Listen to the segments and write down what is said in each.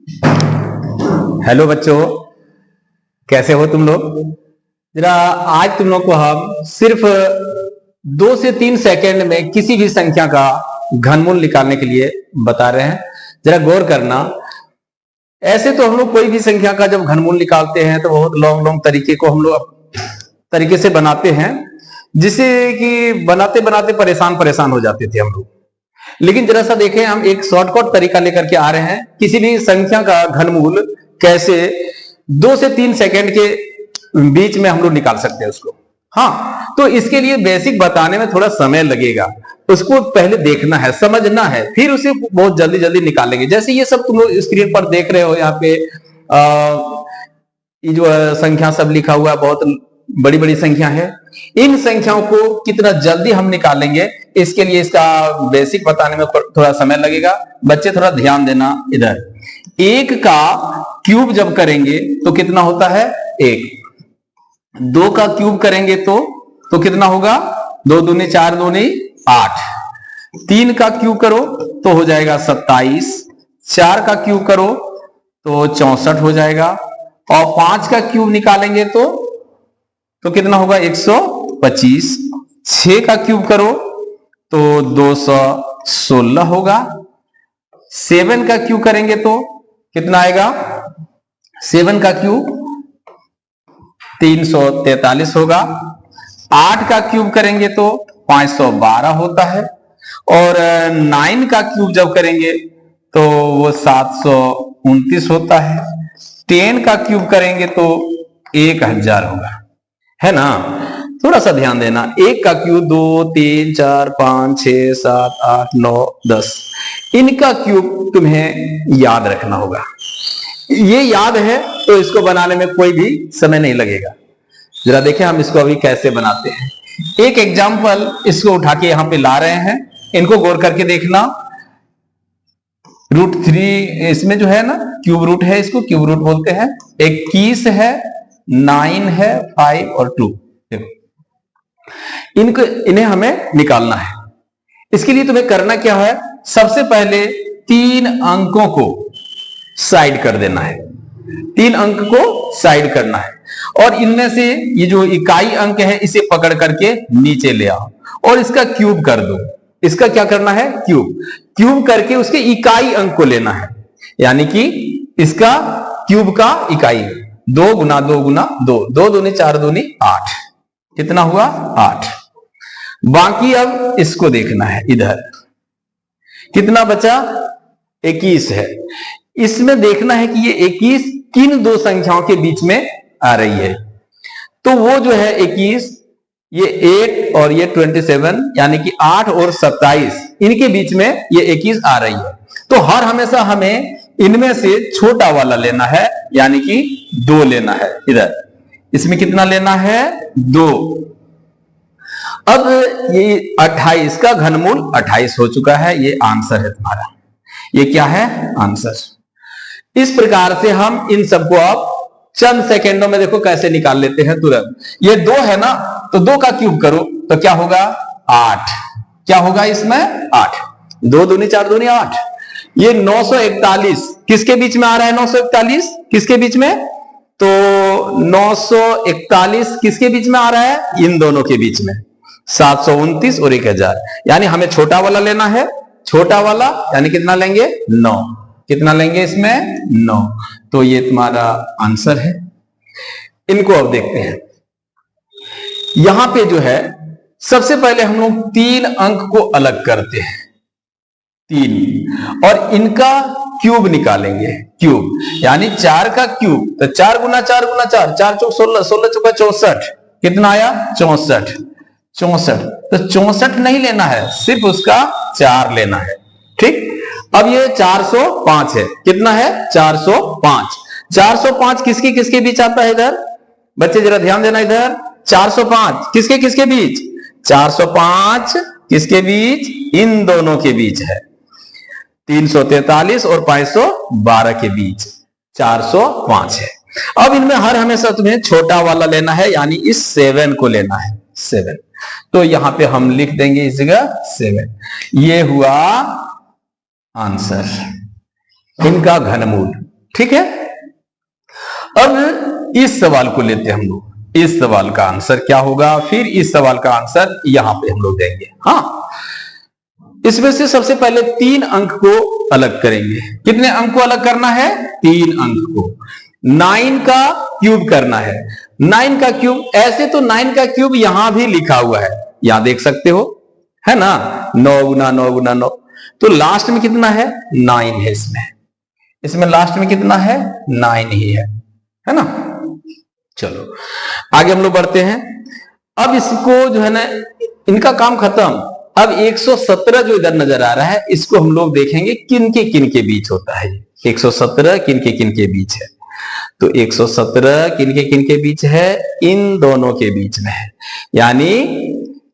Hello बच्चों, कैसे हो तुम लोग। जरा आज तुम लोग को हम सिर्फ 2 से 3 सेकंड में किसी भी संख्या का घनमूल निकालने के लिए बता रहे हैं। जरा गौर करना। ऐसे तो हम लोग कोई भी संख्या का जब घनमूल निकालते हैं तो बहुत लॉन्ग तरीके को हम लोग तरीके से बनाते हैं, जिससे कि बनाते बनाते परेशान हो जाते थे हम लोग। लेकिन जरा सा देखें, हम एक शॉर्टकट तरीका लेकर के आ रहे हैं किसी भी संख्या का घनमूल कैसे 2 से 3 सेकंड के बीच में हम लोग निकाल सकते हैं उसको। हाँ, तो इसके लिए बेसिक बताने में थोड़ा समय लगेगा, उसको पहले देखना है, समझना है, फिर उसे बहुत जल्दी जल्दी निकालेंगे। जैसे ये सब तुम लोग स्क्रीन पर देख रहे हो, यहाँ पे ये जो संख्या सब लिखा हुआ है, बहुत बड़ी बड़ी संख्या है। इन संख्याओं को कितना जल्दी हम निकालेंगे, इसके लिए इसका बेसिक बताने में थोड़ा समय लगेगा। बच्चे थोड़ा ध्यान देना। इधर 1 का क्यूब जब करेंगे तो कितना होता है 1। 2 का क्यूब करेंगे तो कितना होगा 2 दूनी 4 दूनी 8। 3 का क्यूब करो तो हो जाएगा 27। 4 का क्यूब करो तो 64 हो जाएगा। और 5 का क्यूब निकालेंगे तो कितना होगा 125। 6 का क्यूब करो तो 216 होगा। 7 का क्यूब करेंगे तो कितना आएगा, 7 का क्यूब 343 होगा। 8 का क्यूब करेंगे तो 512 होता है। और 9 का क्यूब जब करेंगे तो वो 729 होता है। 10 का क्यूब करेंगे तो 1000 होगा, है ना। थोड़ा सा ध्यान देना। 1 का क्यूब 2 3 4 5 6 7 8 9 10, इनका क्यूब तुम्हें याद रखना होगा। ये याद है तो इसको बनाने में कोई भी समय नहीं लगेगा। जरा देखें हम इसको अभी कैसे बनाते हैं। एक एग्जाम्पल इसको उठा के यहां पे ला रहे हैं, इनको गौर करके देखना। √3 इसमें जो है ना क्यूब रूट है, इसको क्यूब रूट बोलते हैं। 21 है, 9 है, 5 और 2। देखो इन्हें हमें निकालना है। इसके लिए तुम्हें करना क्या है, सबसे पहले 3 अंकों को साइड कर देना है। 3 अंक को साइड करना है और इनमें से ये जो इकाई अंक है इसे पकड़ करके नीचे ले आओ और इसका क्यूब कर दो। इसका क्या करना है, क्यूब करके उसके इकाई अंक को लेना है, यानी कि इसका क्यूब का इकाई 2 गुना 2 गुना 2, 2 दूनी 4 दूनी 8, कितना हुआ 8। बाकी अब इसको देखना है, इधर कितना बचा 21 है। इसमें देखना है कि ये 21 किन 2 संख्याओं के बीच में आ रही है। तो वो जो है 21, ये 8 और ये 27, यानी कि 8 और 27, इनके बीच में ये 21 आ रही है। तो हर हमेशा हमें इनमें से छोटा वाला लेना है, यानी कि 2 लेना है। इधर इसमें कितना लेना है 2। अब ये 28 का घनमूल 28 हो चुका है, ये आंसर है तुम्हारा। ये क्या है, आंसर। इस प्रकार से हम इन सबको अब चंद सेकेंडों में देखो कैसे निकाल लेते हैं तुरंत। ये 2 है ना, तो 2 का क्यूब करो तो क्या होगा 8। क्या होगा इसमें 8, 2 दूनी 4 दूनी 8। ये 941 किसके बीच में आ रहा है, 941 किसके बीच में, तो 941 किसके बीच में आ रहा है, इन दोनों के बीच में, 729 और 1000। यानी हमें छोटा वाला लेना है, छोटा वाला यानी कितना लेंगे 9, कितना लेंगे इसमें 9। तो ये तुम्हारा आंसर है। इनको अब देखते हैं। यहां पे जो है सबसे पहले हम लोग 3 अंक को अलग करते हैं, 3, और इनका क्यूब निकालेंगे। क्यूब यानी 4 का क्यूब, तो 4 गुना 4 गुना 4, 4 चौक 16, 16 चौका 64, कितना आया 64। 64 तो 64 नहीं लेना है, सिर्फ उसका 4 लेना है। ठीक, अब ये 405 है, कितना है 405। 405 किसके किसके बीच आता है, इधर बच्चे जरा ध्यान देना। इधर 405 किसके किसके बीच, 405 किसके बीच, इन दोनों के बीच है। 343 और 512 के बीच 405 है। अब इनमें हर हमेशा तुम्हें छोटा वाला लेना है, यानी इस 7 को लेना है, 7। तो यहां पे हम लिख देंगे इस जगह 7। ये हुआ आंसर, इनका घनमूल। ठीक है। अब इस सवाल को लेते हैं हम लोग। इस सवाल का आंसर क्या होगा, फिर इस सवाल का आंसर यहां पे हम लोग देंगे। हाँ, इसमें से सबसे पहले 3 अंक को अलग करेंगे। कितने अंक को अलग करना है? 3 अंक को। 9 का क्यूब करना है। 9 का क्यूब, ऐसे तो 9 का क्यूब यहां भी लिखा हुआ है, यहां देख सकते हो, है ना, 9 गुना 9 गुना 9। तो लास्ट में कितना है? 9 है। इसमें लास्ट में कितना है? 9 ही है ना। चलो आगे हम लोग बढ़ते हैं। अब इसको जो है ना, इनका काम खत्म। अब 117 जो इधर नजर आ रहा है, इसको हम लोग देखेंगे किन के बीच होता है। 117 किन के बीच है? तो 117 किन के बीच है? इन दोनों के बीच में है, यानी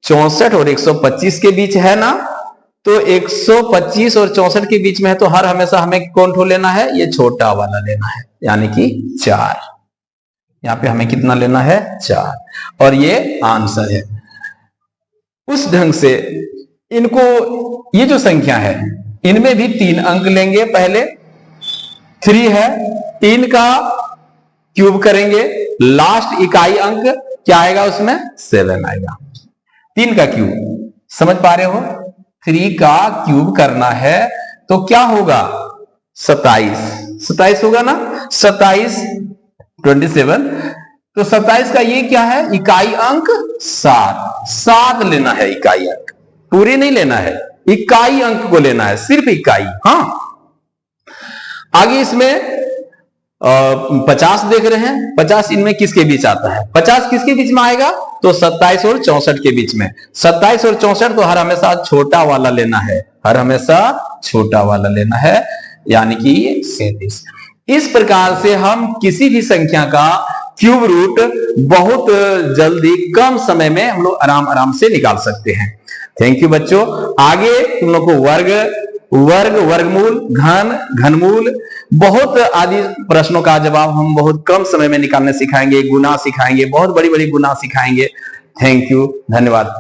64 और 125 के बीच है ना। तो 125 और 64 के बीच में है, तो हर हमेशा हमें कौन ठो लेना है? ये छोटा वाला लेना है, यानी कि 4। यहां पे हमें कितना लेना है? 4, और ये आंसर है। उस ढंग से इनको, ये जो संख्या है, इनमें भी 3 अंक लेंगे। पहले 3 है, 3 का क्यूब करेंगे, लास्ट इकाई अंक क्या आएगा उसमें? 7 आएगा। 3 का क्यूब, समझ पा रहे हो? 3 का क्यूब करना है तो क्या होगा? 27 होगा ना। 27 27। तो 27 का ये क्या है? इकाई अंक 7 लेना है। इकाई अंक पूरी नहीं लेना है, इकाई अंक को लेना है, सिर्फ इकाई। हाँ, आगे इसमें 50 देख रहे हैं। 50 इनमें किसके बीच आता है? 50 किसके बीच में आएगा? तो 27 और 64 के बीच में। 27 और 64 तो हर हमेशा छोटा वाला लेना है, हर हमेशा छोटा वाला लेना है, यानी कि 37। इस प्रकार से हम किसी भी संख्या का क्यूब रूट बहुत जल्दी, कम समय में हम लोग आराम से निकाल सकते हैं। थैंक यू बच्चों। आगे तुम लोग को वर्ग, वर्गमूल, घन, घनमूल, बहुत आदि प्रश्नों का जवाब हम बहुत कम समय में निकालने सिखाएंगे। गुना सिखाएंगे, बहुत बड़ी बड़ी गुना सिखाएंगे। थैंक यू, धन्यवाद।